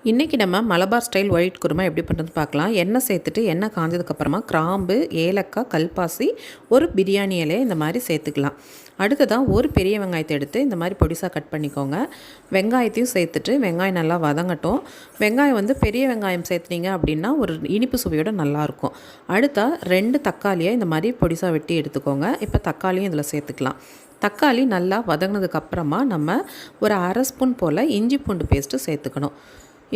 இன்றைக்கி நம்ம Malabar style white kurma எப்படி பண்ணுறது பார்க்கலாம். எண்ணெய் சேர்த்துட்டு எண்ணெய் காஞ்சதுக்கப்புறமா கிராம்பு, ஏலக்காய், கல்பாசி, ஒரு பிரியாணி இலையை இந்த மாதிரி சேர்த்துக்கலாம். அடுத்ததாக ஒரு பெரிய வெங்காயத்தை எடுத்து இந்த மாதிரி பொடிசாக கட் பண்ணிக்கோங்க. வெங்காயத்தையும் சேர்த்துட்டு வெங்காயம் நல்லா வதங்கட்டும். வெங்காயம் வந்து பெரிய வெங்காயம் சேர்த்துனீங்க அப்படின்னா ஒரு இனிப்பு சுவையோடு நல்லாயிருக்கும். அடுத்தா 2 தக்காளியை இந்த மாதிரி பொடிசாக வெட்டி எடுத்துக்கோங்க. இப்போ தக்காளியும் இதில் சேர்த்துக்கலாம். தக்காளி நல்லா வதங்கினதுக்கப்புறமா நம்ம ஒரு 1/2 ஸ்பூன் போல் இஞ்சி பூண்டு பேஸ்ட்டு சேர்த்துக்கணும்.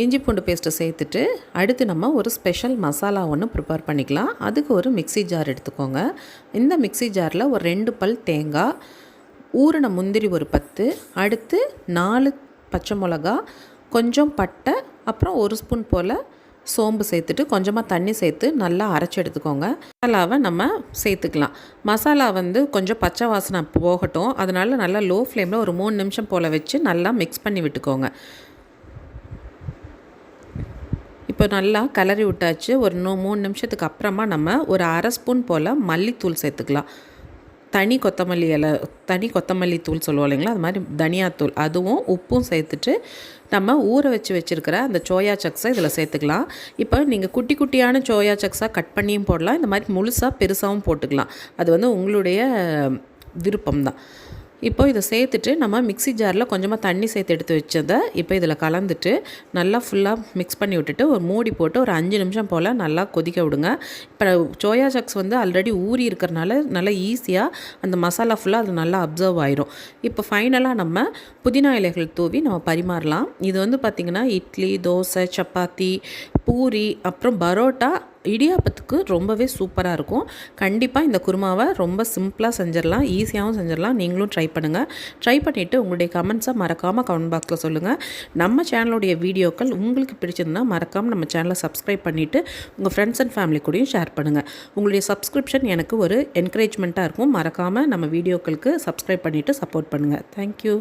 இஞ்சி பூண்டு பேஸ்ட்டை சேர்த்துட்டு அடுத்து நம்ம ஒரு ஸ்பெஷல் மசாலா ஒன்று ப்ரிப்பேர் பண்ணிக்கலாம். அதுக்கு ஒரு மிக்ஸி ஜார் எடுத்துக்கோங்க. இந்த மிக்ஸி ஜாரில் ஒரு 2 பல் தேங்காய், ஊறின முந்திரி ஒரு 10, அடுத்து 4 பச்சை மிளகா, கொஞ்சம் பட்டை, அப்புறம் 1 ஸ்பூன் போல் சோம்பு சேர்த்துட்டு கொஞ்சமாக தண்ணி சேர்த்து நல்லா அரைச்சி எடுத்துக்கோங்க. மசாலாவை நம்ம சேர்த்துக்கலாம். மசாலா வந்து கொஞ்சம் பச்சை வாசனை போகட்டும். அதனால் நல்லா லோ ஃப்ளேமில் ஒரு 3 நிமிஷம் போல் வச்சு நல்லா மிக்ஸ் பண்ணி விட்டுக்கோங்க. இப்போ நல்லா கிளறி விட்டாச்சு. ஒரு 3 நிமிஷத்துக்கு அப்புறமா நம்ம ஒரு 1/2 ஸ்பூன் போல் மல்லித்தூள் சேர்த்துக்கலாம். தனி கொத்தமல்லி தூள் சொல்லுவோம் இல்லைங்களா, அது மாதிரி தனியாத்தூள், அதுவும் உப்பும் சேர்த்துட்டு நம்ம ஊற வச்சுருக்கிற அந்த சோயா சக்ஸை இதில் சேர்த்துக்கலாம். இப்போ நீங்கள் குட்டி குட்டியான சோயா சக்ஸாக கட் பண்ணியும் போடலாம். இந்த மாதிரி முழுசாக பெருசாகவும் போட்டுக்கலாம். அது வந்து உங்களுடைய விருப்பம்தான். இப்போ இதை சேர்த்துட்டு நம்ம மிக்ஸி ஜாரில் கொஞ்சமாக தண்ணி சேர்த்து எடுத்து வச்சதை இப்போ இதில் கலந்துட்டு நல்லா ஃபுல்லாக மிக்ஸ் பண்ணி விட்டுட்டு ஒரு மூடி போட்டு ஒரு 5 நிமிஷம் போல் நல்லா கொதிக்க விடுங்க. இப்போ சோயா சக்ஸ் வந்து ஆல்ரெடி ஊறி இருக்கிறனால நல்லா ஈஸியாக அந்த மசாலா ஃபுல்லாக அது நல்லா அப்சர்வ் ஆயிரும். இப்போ ஃபைனலாக நம்ம புதினா இலைகள் தூவி நம்ம பரிமாறலாம். இது வந்து பார்த்திங்கன்னா இட்லி, தோசை, சப்பாத்தி, பூரி, அப்புறம் பரோட்டா, இடியாப்பத்துக்கு ரொம்பவே சூப்பராக இருக்கும். கண்டிப்பாக இந்த குருமாவை ரொம்ப சிம்பிளாக செஞ்சிடலாம், ஈஸியாகவும் செஞ்சிடலாம். நீங்களும் ட்ரை பண்ணுங்கள். ட்ரை பண்ணிவிட்டு உங்களுடைய கமெண்ட்ஸை மறக்காமல் கமெண்ட் பாக்ஸில் சொல்லுங்கள். நம்ம சேனலுடைய வீடியோக்கள் உங்களுக்கு பிடிச்சிருந்தா மறக்காமல் நம்ம சேனலை சப்ஸ்கிரைப் பண்ணிவிட்டு உங்கள் ஃப்ரெண்ட்ஸ் அண்ட் ஃபேமிலி கூடயும் ஷேர் பண்ணுங்கள். உங்களுடைய சப்ஸ்கிரிப்ஷன் எனக்கு ஒரு என்கரேஜ்மெண்ட்டாக இருக்கும். மறக்காமல் நம்ம வீடியோக்களுக்கு சப்ஸ்கிரைப் பண்ணிவிட்டு சப்போர்ட் பண்ணுங்கள். தேங்க்யூ.